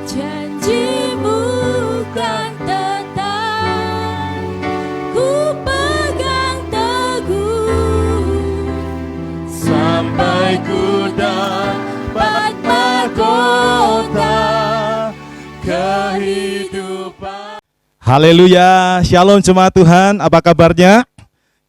Janjimu kan tetap ku pegang teguh sampai ku dapat mahkota kehidupan. Haleluya, shalom jemaat Tuhan, apa kabarnya?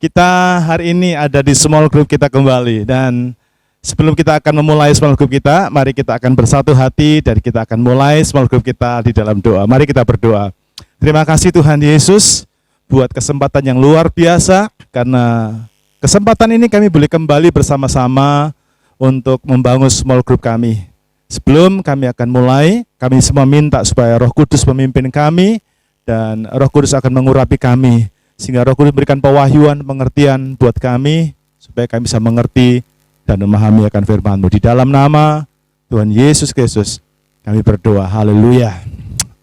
Kita hari ini ada di small group kita kembali, dan sebelum kita akan memulai small group kita, mari kita akan bersatu hati dan kita akan mulai small group kita di dalam doa. Mari kita berdoa. Terima kasih Tuhan Yesus buat kesempatan yang luar biasa, karena kesempatan ini kami boleh kembali bersama-sama untuk membangun small group kami. Sebelum kami akan mulai, kami semua minta supaya Roh Kudus memimpin kami, dan Roh Kudus akan mengurapi kami, sehingga Roh Kudus berikan pewahyuan, pengertian buat kami, supaya kami bisa mengerti dan memahami akan firman-Mu. Di dalam nama Tuhan Yesus Kristus kami berdoa, haleluya,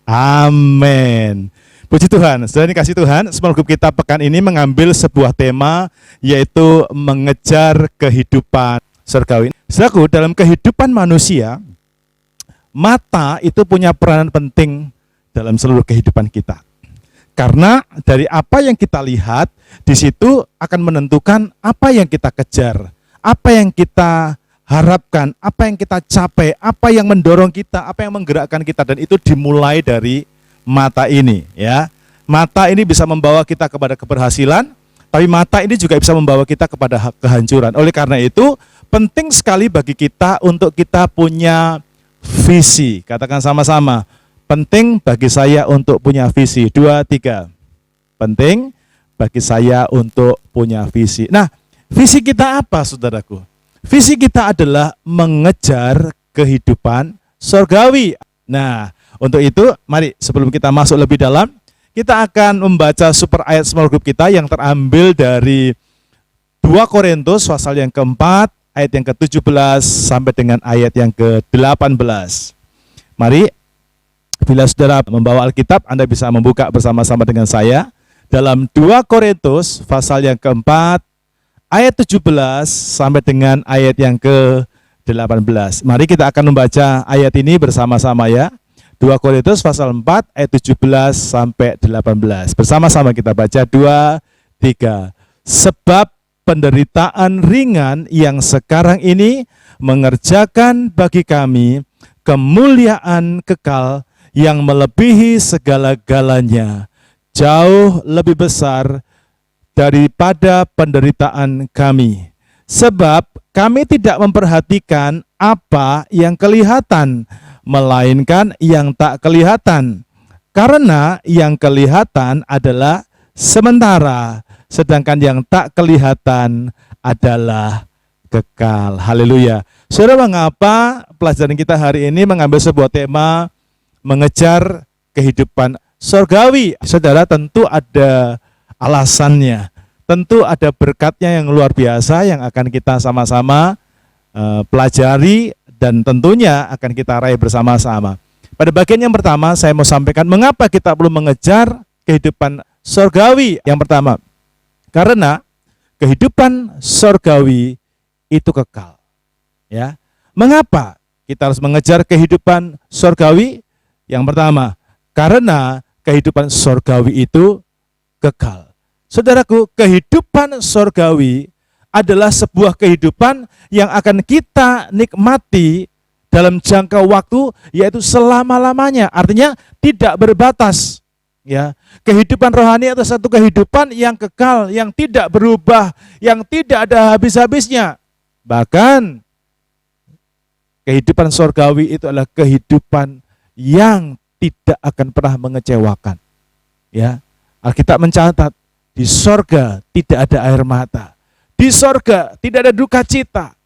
amin. Puji Tuhan, sudah dikasih Tuhan, small group kita pekan ini mengambil sebuah tema, yaitu mengejar kehidupan surgawi. Saudaraku, dalam kehidupan manusia, mata itu punya peranan penting dalam seluruh kehidupan kita. Karena dari apa yang kita lihat, di situ akan menentukan apa yang kita kejar, apa yang kita harapkan, apa yang kita capai, apa yang mendorong kita, apa yang menggerakkan kita, dan itu dimulai dari mata ini, ya. Mata ini bisa membawa kita kepada keberhasilan, tapi mata ini juga bisa membawa kita kepada kehancuran. Oleh karena itu, penting sekali bagi kita untuk kita punya visi. Katakan sama-sama, penting bagi saya untuk punya visi. 2, 3. Penting bagi saya untuk punya visi. Nah, visi kita apa, saudaraku? Visi kita adalah mengejar kehidupan surgawi. Nah, untuk itu, mari sebelum kita masuk lebih dalam, kita akan membaca super ayat small group kita yang terambil dari 2 Korintus pasal yang keempat, ayat yang ke-17 sampai dengan ayat yang ke-18. Mari, bila saudara membawa Alkitab, Anda bisa membuka bersama-sama dengan saya dalam 2 Korintus pasal yang keempat, ayat 17 sampai dengan ayat yang ke-18. Mari kita akan membaca ayat ini bersama-sama, ya. 2 Korintus pasal 4 ayat 17 sampai 18. Bersama-sama kita baca, 2, 3. Sebab penderitaan ringan yang sekarang ini mengerjakan bagi kami kemuliaan kekal yang melebihi segala-galanya, jauh lebih besar daripada penderitaan kami. Sebab kami tidak memperhatikan apa yang kelihatan, melainkan yang tak kelihatan. Karena yang kelihatan adalah sementara, sedangkan yang tak kelihatan adalah kekal. Haleluya. Saudara, mengapa pelajaran kita hari ini mengambil sebuah tema mengejar kehidupan surgawi? Saudara, tentu ada alasannya, tentu ada berkatnya yang luar biasa yang akan kita sama-sama pelajari, dan tentunya akan kita raih bersama-sama. Pada bagian yang pertama, saya mau sampaikan mengapa kita perlu mengejar kehidupan surgawi. Yang pertama, karena kehidupan surgawi itu kekal. Ya, mengapa kita harus mengejar kehidupan surgawi? Yang pertama, karena kehidupan surgawi itu kekal. Saudaraku, kehidupan surgawi adalah sebuah kehidupan yang akan kita nikmati dalam jangka waktu, yaitu selama-lamanya. Artinya tidak berbatas. Ya, kehidupan rohani adalah satu kehidupan yang kekal, yang tidak berubah, yang tidak ada habis-habisnya. Bahkan kehidupan surgawi itu adalah kehidupan yang tidak akan pernah mengecewakan. Ya, Alkitab mencatat di sorga tidak ada air mata, di sorga tidak ada duka cita,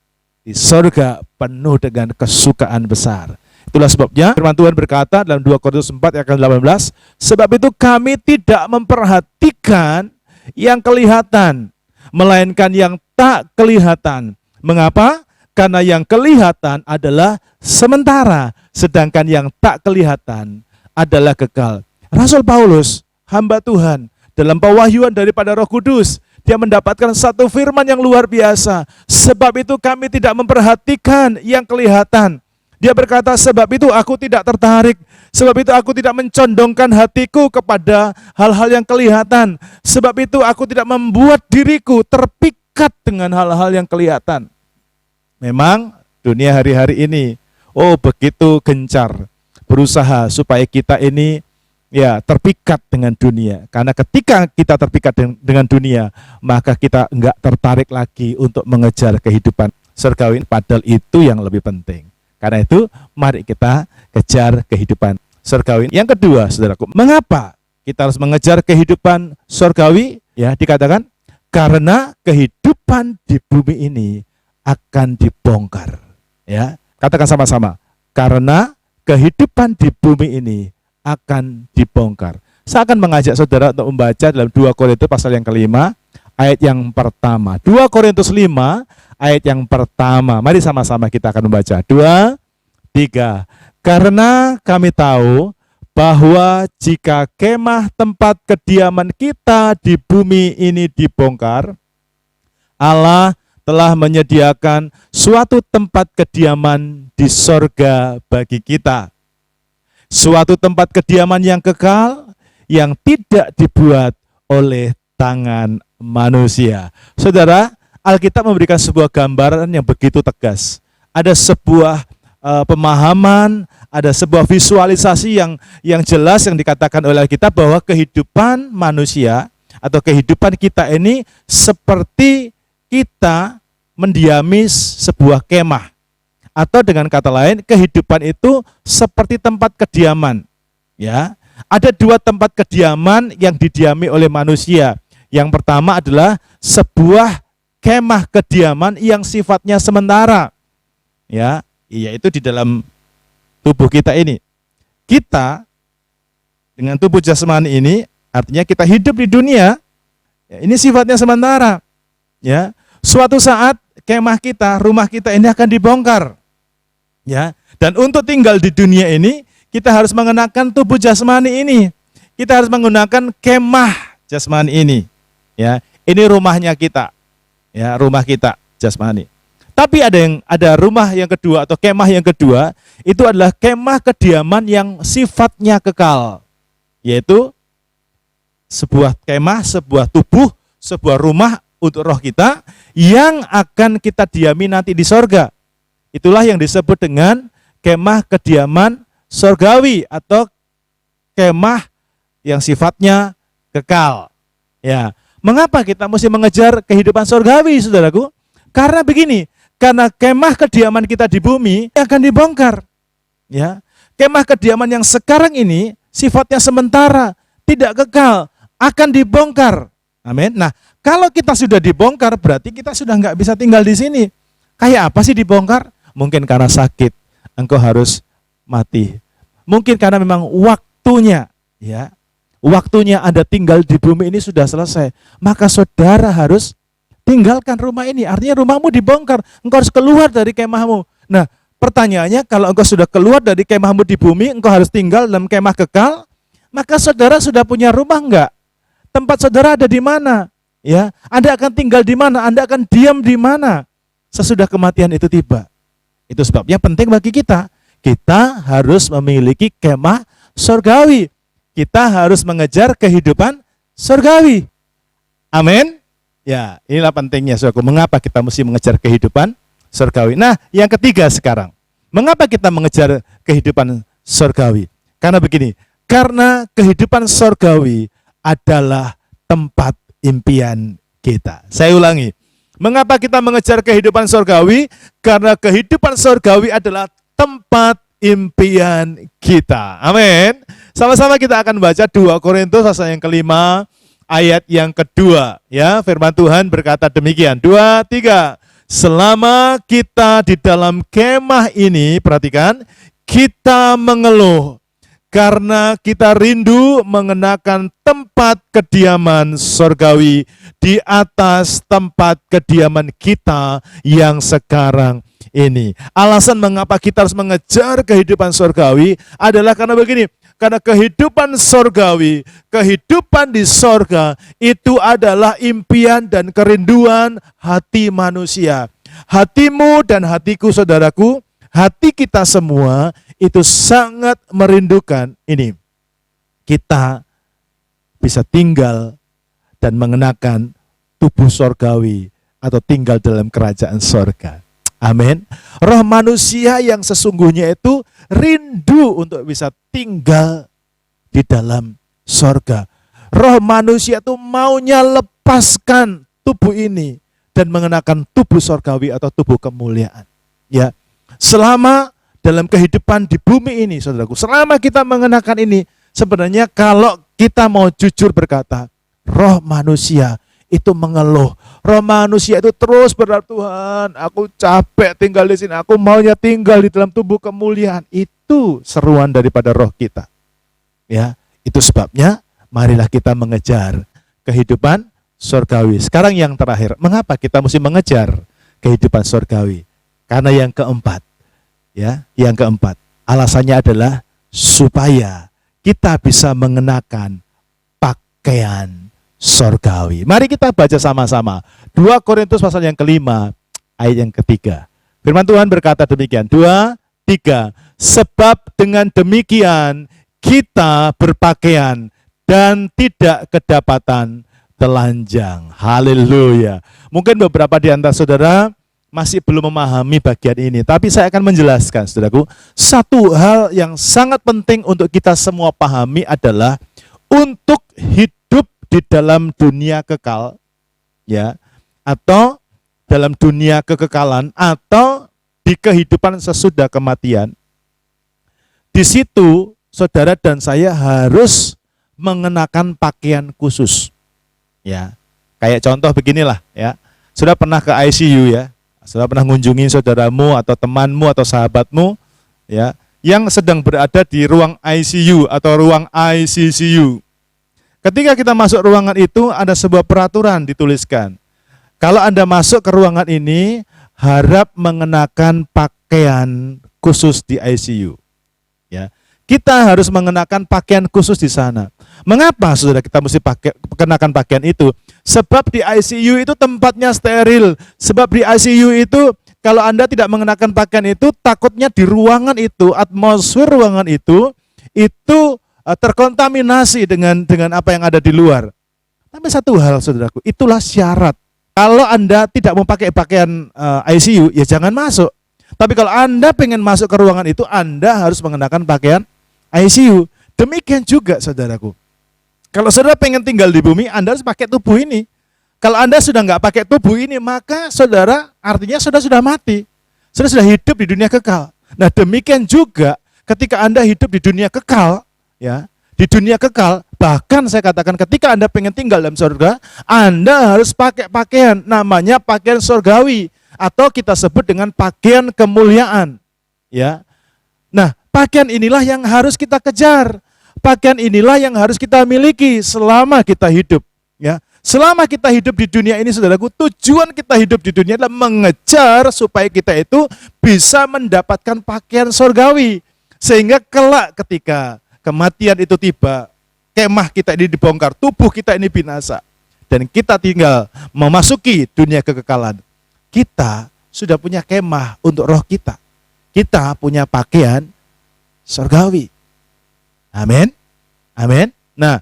di sorga penuh dengan kesukaan besar. Itulah sebabnya firman Tuhan berkata dalam 2 Korintus 4 ayat 18, sebab itu kami tidak memperhatikan yang kelihatan, melainkan yang tak kelihatan. Mengapa? Karena yang kelihatan adalah sementara, sedangkan yang tak kelihatan adalah kekal. Rasul Paulus, hamba Tuhan, dalam pewahyuan daripada Roh Kudus, dia mendapatkan satu firman yang luar biasa. Sebab itu kami tidak memperhatikan yang kelihatan, Dia berkata, sebab itu aku tidak tertarik, sebab itu aku tidak mencondongkan hatiku kepada hal-hal yang kelihatan, sebab itu aku tidak membuat diriku terpikat dengan hal-hal yang kelihatan. Memang dunia hari-hari ini, begitu gencar berusaha supaya kita ini terpikat dengan dunia. Karena ketika kita terpikat dengan dunia, maka kita enggak tertarik lagi untuk mengejar kehidupan surgawi. Padahal itu yang lebih penting. Karena itu, mari kita kejar kehidupan surgawi. Yang kedua, saudaraku, mengapa kita harus mengejar kehidupan surgawi? Ya, dikatakan karena kehidupan di bumi ini akan dibongkar. Ya, katakan sama-sama. Karena kehidupan di bumi ini akan dibongkar. Saya akan mengajak saudara untuk membaca dalam 2 Korintus pasal yang kelima, ayat yang pertama. 2 Korintus 5, ayat yang pertama. Mari sama-sama kita akan membaca. 2, 3. Karena kami tahu bahwa jika kemah tempat kediaman kita di bumi ini dibongkar, Allah telah menyediakan suatu tempat kediaman di sorga bagi kita. Suatu tempat kediaman yang kekal, yang tidak dibuat oleh tangan manusia. Saudara, Alkitab memberikan sebuah gambaran yang begitu tegas. Ada sebuah pemahaman, ada sebuah visualisasi yang jelas yang dikatakan oleh Alkitab bahwa kehidupan manusia atau kehidupan kita ini seperti kita mendiami sebuah kemah. Atau dengan kata lain, kehidupan itu seperti tempat kediaman. Ya, ada 2 tempat kediaman yang didiami oleh manusia. Yang pertama adalah sebuah kemah kediaman yang sifatnya sementara. Ya, yaitu di dalam tubuh kita ini. Kita dengan tubuh jasmani ini artinya kita hidup di dunia. Ya, ini sifatnya sementara. Ya, suatu saat kemah kita, rumah kita ini akan dibongkar. Ya, dan untuk tinggal di dunia ini kita harus mengenakan tubuh jasmani ini. Kita harus menggunakan kemah jasmani ini. Ya, ini rumahnya kita. Ya, rumah kita jasmani. Tapi ada rumah yang kedua atau kemah yang kedua, itu adalah kemah kediaman yang sifatnya kekal. Yaitu sebuah kemah, sebuah tubuh, sebuah rumah untuk roh kita yang akan kita diami nanti di sorga. Itulah yang disebut dengan kemah kediaman sorgawi atau kemah yang sifatnya kekal. Ya, mengapa kita mesti mengejar kehidupan sorgawi, saudaraku? Karena begini, karena kemah kediaman kita di bumi akan dibongkar. Ya, kemah kediaman yang sekarang ini sifatnya sementara, tidak kekal, akan dibongkar. Amin. Nah, kalau kita sudah dibongkar, berarti kita sudah nggak bisa tinggal di sini. Kayak apa sih dibongkar? Mungkin karena sakit, engkau harus mati. Mungkin karena memang waktunya, ya, waktunya Anda tinggal di bumi ini sudah selesai. Maka saudara harus tinggalkan rumah ini. Artinya rumahmu dibongkar, engkau harus keluar dari kemahmu. Nah, pertanyaannya, kalau engkau sudah keluar dari kemahmu di bumi, engkau harus tinggal dalam kemah kekal, maka saudara sudah punya rumah enggak? Tempat saudara ada di mana? Ya, Anda akan tinggal di mana? Anda akan diam di mana sesudah kematian itu tiba? Itu sebabnya penting bagi kita. Kita harus memiliki kemah surgawi. Kita harus mengejar kehidupan surgawi. Amin. Ya, inilah pentingnya, saudaraku. Mengapa kita mesti mengejar kehidupan surgawi? Nah, yang ketiga sekarang. Mengapa kita mengejar kehidupan surgawi? Karena begini. Karena kehidupan surgawi adalah tempat impian kita. Saya ulangi. Mengapa kita mengejar kehidupan surgawi? Karena kehidupan surgawi adalah tempat impian kita. Amin. Sama-sama kita akan baca 2 Korintus pasal yang kelima, ayat yang kedua. Ya, firman Tuhan berkata demikian. 2, 3. Selama kita di dalam kemah ini, perhatikan, kita mengeluh karena kita rindu mengenakan tempat kediaman surgawi di atas tempat kediaman kita yang sekarang ini. Alasan mengapa kita harus mengejar kehidupan surgawi adalah karena begini, karena kehidupan surgawi, kehidupan di surga itu adalah impian dan kerinduan hati manusia. Hatimu dan hatiku, saudaraku, hati kita semua itu sangat merindukan ini. Kita bisa tinggal dan mengenakan tubuh sorgawi atau tinggal dalam kerajaan sorga. Amin. Roh manusia yang sesungguhnya itu rindu untuk bisa tinggal di dalam sorga. Roh manusia itu maunya lepaskan tubuh ini dan mengenakan tubuh sorgawi atau tubuh kemuliaan. Ya, selama dalam kehidupan di bumi ini, saudaraku, selama kita mengenakan ini, sebenarnya kalau kita mau jujur berkata, roh manusia itu mengeluh. Roh manusia itu terus berkata, Tuhan, aku capek tinggal di sini, aku maunya tinggal di dalam tubuh kemuliaan. Itu seruan daripada roh kita. Ya, itu sebabnya marilah kita mengejar kehidupan surgawi. Sekarang yang terakhir, mengapa kita mesti mengejar kehidupan surgawi? Karena yang keempat, ya, yang keempat, alasannya adalah supaya kita bisa mengenakan pakaian surgawi. Mari kita baca sama-sama 2 Korintus pasal yang kelima ayat yang ketiga. Firman Tuhan berkata demikian, 2, 3. Sebab dengan demikian kita berpakaian dan tidak kedapatan telanjang. Haleluya. Mungkin beberapa di antara saudara masih belum memahami bagian ini, tapi saya akan menjelaskan, saudaraku. Satu hal yang sangat penting untuk kita semua pahami adalah untuk hidup di dalam dunia kekal, ya, atau dalam dunia kekekalan, atau di kehidupan sesudah kematian. Di situ saudara dan saya harus mengenakan pakaian khusus, ya. Kayak contoh beginilah, ya. Sudah pernah ke ICU, ya. Sudah pernah mengunjungi saudaramu atau temanmu atau sahabatmu, ya, yang sedang berada di ruang ICU atau ruang ICCU. Ketika kita masuk ruangan itu, ada sebuah peraturan dituliskan. Kalau Anda masuk ke ruangan ini, harap mengenakan pakaian khusus di ICU. Ya, kita harus mengenakan pakaian khusus di sana. Mengapa saudara kita mesti kenakan pakaian itu? Sebab di ICU itu tempatnya steril. Sebab di ICU itu kalau Anda tidak mengenakan pakaian itu, takutnya di ruangan itu, atmosfer ruangan itu terkontaminasi dengan apa yang ada di luar. Tapi satu hal, saudaraku, itulah syarat. Kalau Anda tidak mau pakai pakaian ICU, ya jangan masuk. Tapi kalau Anda pengen masuk ke ruangan itu, Anda harus mengenakan pakaian ICU. Demikian juga, saudaraku. Kalau saudara pengen tinggal di bumi, Anda harus pakai tubuh ini. Kalau Anda sudah nggak pakai tubuh ini, maka saudara artinya saudara sudah mati. Saudara sudah hidup di dunia kekal. Nah, demikian juga ketika Anda hidup di dunia kekal, ya, di dunia kekal, bahkan saya katakan ketika Anda pengen tinggal dalam surga, Anda harus pakai pakaian, namanya pakaian surgawi, atau kita sebut dengan pakaian kemuliaan, ya. Nah, pakaian inilah yang harus kita kejar, pakaian inilah yang harus kita miliki selama kita hidup, ya. Selama kita hidup di dunia ini, saudaraku, tujuan kita hidup di dunia adalah mengejar supaya kita itu bisa mendapatkan pakaian surgawi, sehingga kelak ketika kematian itu tiba, kemah kita ini dibongkar, tubuh kita ini binasa, dan kita tinggal memasuki dunia kekekalan. Kita sudah punya kemah untuk roh kita. Kita punya pakaian surgawi. Amin. Amin. Nah,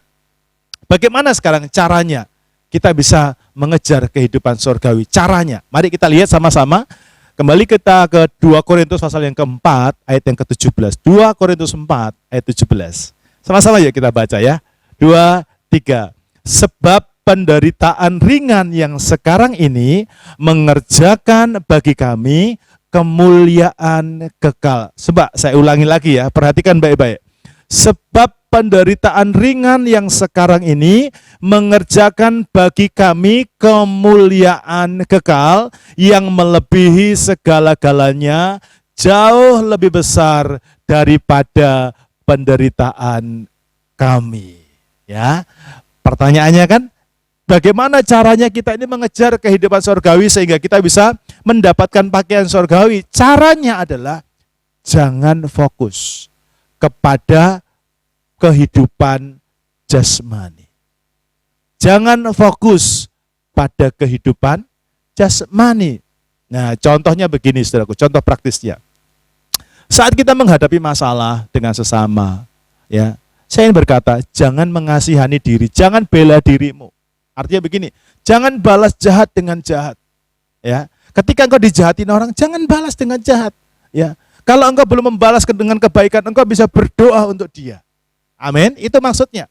bagaimana sekarang caranya kita bisa mengejar kehidupan surgawi? Caranya, mari kita lihat sama-sama. Kembali kita ke 2 Korintus pasal yang keempat, ayat yang ke-17. 2 Korintus 4, ayat 17. Sama-sama ya kita baca ya. 2, 3. Sebab penderitaan ringan yang sekarang ini mengerjakan bagi kami kemuliaan kekal. Sebab, saya ulangi lagi ya, perhatikan baik-baik. Sebab penderitaan ringan yang sekarang ini mengerjakan bagi kami kemuliaan kekal yang melebihi segala-galanya, jauh lebih besar daripada penderitaan kami. Ya, pertanyaannya kan, bagaimana caranya kita ini mengejar kehidupan surgawi sehingga kita bisa mendapatkan pakaian surgawi? Caranya adalah jangan fokus kepada kehidupan jasmani. Jangan fokus pada kehidupan jasmani. Nah, contohnya begini, saudaraku, contoh praktisnya. Saat kita menghadapi masalah dengan sesama, ya, saya ingin berkata, jangan mengasihani diri, jangan bela dirimu. Artinya begini, jangan balas jahat dengan jahat. Ya, ketika engkau dijahatin orang, jangan balas dengan jahat. Ya, kalau engkau belum membalas dengan kebaikan, engkau bisa berdoa untuk dia. Amin, itu maksudnya.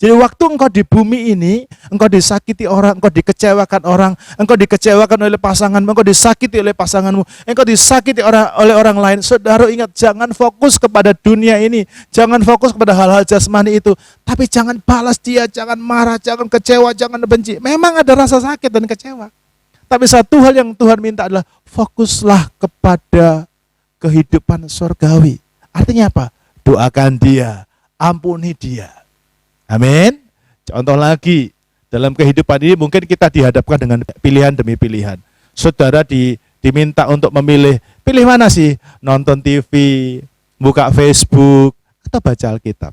Jadi waktu engkau di bumi ini, engkau disakiti orang, engkau dikecewakan orang, engkau dikecewakan oleh pasanganmu, engkau disakiti oleh pasanganmu, engkau disakiti oleh orang lain. Saudara ingat, jangan fokus kepada dunia ini, jangan fokus kepada hal-hal jasmani itu, tapi jangan balas dia, jangan marah, jangan kecewa, jangan benci. Memang ada rasa sakit dan kecewa. Tapi satu hal yang Tuhan minta adalah fokuslah kepada kehidupan surgawi. Artinya apa? Doakan dia, ampuni dia. Amin. Contoh lagi, dalam kehidupan ini mungkin kita dihadapkan dengan pilihan demi pilihan. Saudara diminta untuk memilih, pilih mana sih? Nonton TV, buka Facebook, atau baca Alkitab.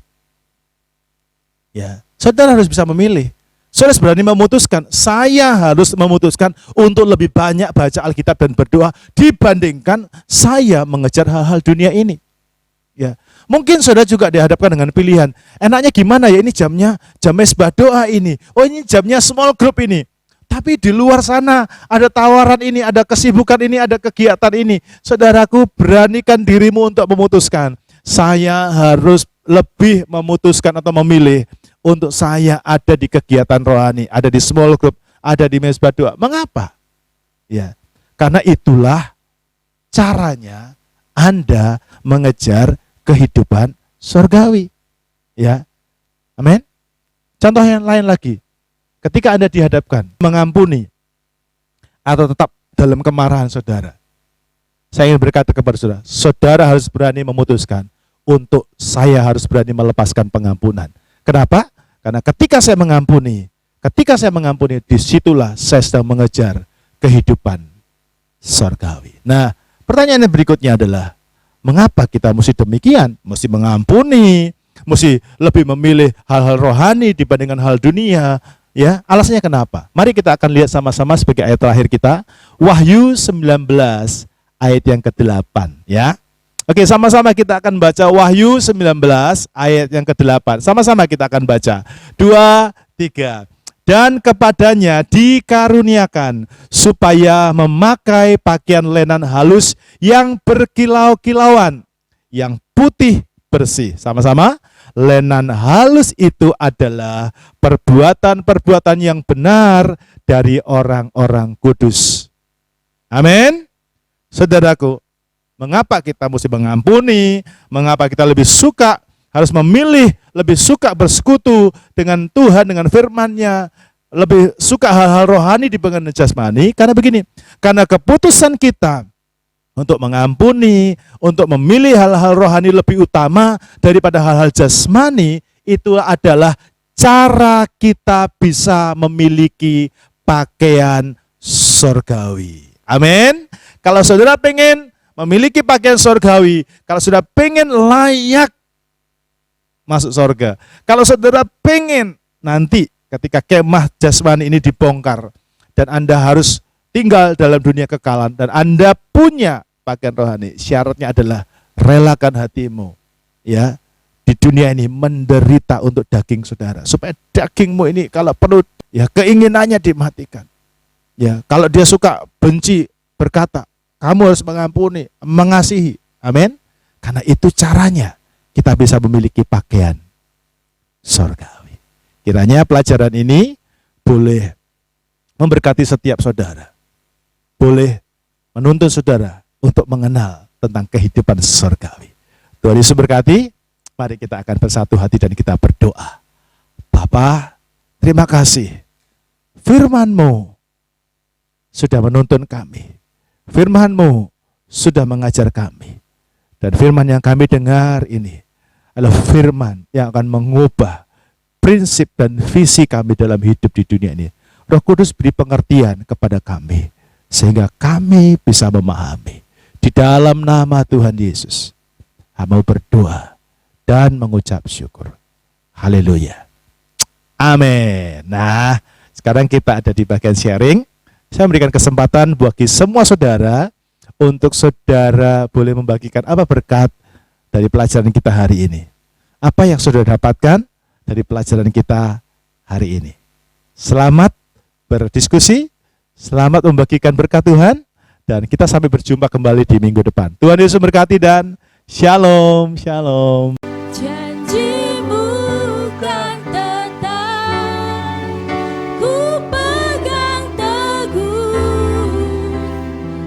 Ya, saudara harus bisa memilih. Saudara harus berani memutuskan, saya harus memutuskan untuk lebih banyak baca Alkitab dan berdoa dibandingkan saya mengejar hal-hal dunia ini. Ya, mungkin saudara juga dihadapkan dengan pilihan. Enaknya gimana ya, ini jam mesbah doa ini. Oh, ini jamnya small group ini. Tapi di luar sana ada tawaran ini, ada kesibukan ini, ada kegiatan ini. Saudaraku, beranikan dirimu untuk memutuskan. Saya harus lebih memutuskan atau memilih untuk saya ada di kegiatan rohani, ada di small group, ada di mesbah doa. Mengapa? Ya, karena itulah caranya Anda mengejar kehidupan surgawi. Ya. Amin. Contoh yang lain lagi. Ketika Anda dihadapkan mengampuni atau tetap dalam kemarahan saudara. Saya ingin berkata kepada saudara, saudara harus berani memutuskan untuk saya harus berani melepaskan pengampunan. Kenapa? Karena ketika saya mengampuni, disitulah saya sedang mengejar kehidupan surgawi. Nah, pertanyaan yang berikutnya adalah, mengapa kita mesti demikian? Mesti mengampuni, mesti lebih memilih hal-hal rohani dibandingkan hal dunia. Ya, alasannya kenapa? Mari kita akan lihat sama-sama sebagai ayat terakhir kita, Wahyu 19 ayat yang ke-8. Ya, oke, sama-sama kita akan baca Wahyu 19 ayat yang ke-8. Sama-sama kita akan baca. 2, 3. Dan kepadanya dikaruniakan supaya memakai pakaian lenan halus yang berkilau-kilauan, yang putih bersih. Sama-sama, lenan halus itu adalah perbuatan-perbuatan yang benar dari orang-orang kudus. Amin. Saudaraku, mengapa kita mesti mengampuni? Mengapa kita lebih suka, harus memilih, lebih suka bersekutu dengan Tuhan, dengan firman-Nya, lebih suka hal-hal rohani dibandingkan jasmani? Karena begini, karena keputusan kita untuk mengampuni, untuk memilih hal-hal rohani lebih utama daripada hal-hal jasmani, itu adalah cara kita bisa memiliki pakaian surgawi. Amin. Kalau saudara pengen memiliki pakaian surgawi, kalau saudara pengen layak masuk surga, kalau saudara pengen nanti ketika kemah jasmani ini dibongkar dan Anda harus tinggal dalam dunia kekalan dan Anda punya pakaian rohani, syaratnya adalah relakan hatimu ya di dunia ini menderita untuk daging saudara, supaya dagingmu ini kalau perlu ya keinginannya dimatikan. Ya, kalau dia suka benci, berkata, kamu harus mengampuni, mengasihi. Amin. Karena itu caranya kita bisa memiliki pakaian surgawi. Kiranya pelajaran ini boleh memberkati setiap saudara. Boleh menuntun saudara untuk mengenal tentang kehidupan surgawi. Tuhan Yesus berkati. Mari kita akan bersatu hati dan kita berdoa. Bapa, terima kasih. Firman-Mu sudah menuntun kami. Firman-Mu sudah mengajar kami. Dan firman yang kami dengar ini adalah firman yang akan mengubah prinsip dan visi kami dalam hidup di dunia ini. Roh Kudus beri pengertian kepada kami, sehingga kami bisa memahami. Di dalam nama Tuhan Yesus, hamba berdoa dan mengucap syukur. Haleluya. Amin. Nah, sekarang kita ada di bagian sharing. Saya memberikan kesempatan bagi semua saudara untuk saudara boleh membagikan apa berkat dari pelajaran kita hari ini. Apa yang saudara dapatkan dari pelajaran kita hari ini. Selamat berdiskusi, selamat membagikan berkat Tuhan, dan kita sampai berjumpa kembali di minggu depan. Tuhan Yesus memberkati dan shalom, shalom. Janjimu kan tetap, ku pegang teguh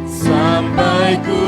sampai ku